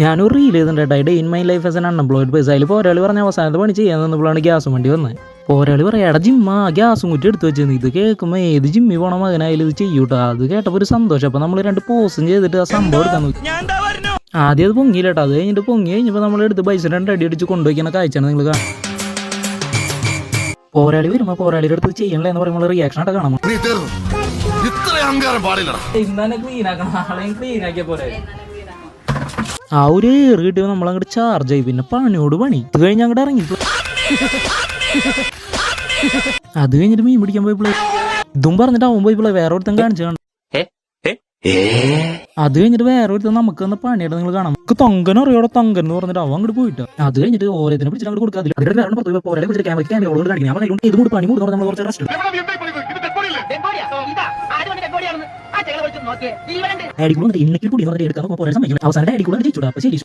ഞാനൊരു റീൽ ചെയ്തിട്ടുണ്ട് day in my life as an unemployed purse. അതിൽ പോരാളി പറഞ്ഞ അവസാനത്തെ പണി ചെയ്യാൻ നിന്നപ്പോഴാണ് ഗ്യാസും വണ്ടി വന്നത്. പോരാളി പറയാം എടാ ജിമ്മ ഗ്യാസും കുറ്റി എടുത്ത് വെച്ചത്. ഇത് കേൾക്കുമ്പോൾ ഏത് ജിമ്മി പോണ മകനായാലും ഇത് ചെയ്യൂട്ടോ. അത് കേട്ടപ്പോൾ ഒരു സന്തോഷം. അപ്പോൾ നമ്മൾ 2 പോസ്റ്റും ചെയ്തിട്ട് ആ സംഭവം എടുക്കാൻ നോക്കി. ആദ്യം അത് പൊങ്ങിയില്ലട്ടോ. അത് കഴിഞ്ഞിട്ട് പൊങ്ങി കഴിഞ്ഞപ്പോൾ നമ്മൾ എടുത്ത് പൈസ 2 അടി അടിച്ച് കൊണ്ടുപോയിക്കുന്ന കാഴ്ചയാണ് നിങ്ങൾ കാണാം. പോരാളി വരുമ്പോൾ പോരാളിയുടെ അടുത്ത് ചെയ്യണല്ലേ എന്ന് പറയുമ്പോൾ റിയാക്ഷൻ ആയിട്ട് കാണാം. ആ ഒരു ഏറ് കിട്ടിയപ്പോൾ നമ്മളങ്ങോട്ട് ചാർജ് ആയി. പിന്നെ പണിയോട് പണി. ഇത് കഴിഞ്ഞ് അങ്ങോട്ട് ഇറങ്ങി. അത് കഴിഞ്ഞിട്ട് മീൻ പിടിക്കാൻ പോയപ്പോഴേ ഇതും പറഞ്ഞിട്ട് അവൻ പോയപ്പോഴേ വേറെ ഒരുത്തൻ കാണിച്ചു കാണും. അത് കഴിഞ്ഞിട്ട് വേറെ ഒരുത്തൻ നമുക്ക് വന്ന പണിയായിട്ട് നിങ്ങൾ കാണാം. നമുക്ക് തൊങ്കൻ അറിയോടെ തൊങ്കൻ എന്ന് പറഞ്ഞിട്ട് അവൻ അങ്ങോട്ട് പോയിട്ട് അത് കഴിഞ്ഞിട്ട് ഓരോത്തിനെ പിടിച്ചിട്ട് അങ്ങോട്ട് കൊടുക്കാതില്ല. അതിന്റെ വേറെ പുറത്ത് പോരാളെ പിടിച്ചിട്ട് ക്യാമറയോട് കാണിക്കാം. ഇത് കൂടി പണി കൂടി നമ്മൾ കുറച്ച് റെസ്റ്റ് ഐഡി കൂടി എടുക്കാൻ പോരാ സമയം അവസാനം ഐഡി കൂടെ ജയിച്ചു. അപ്പൊ ശരി.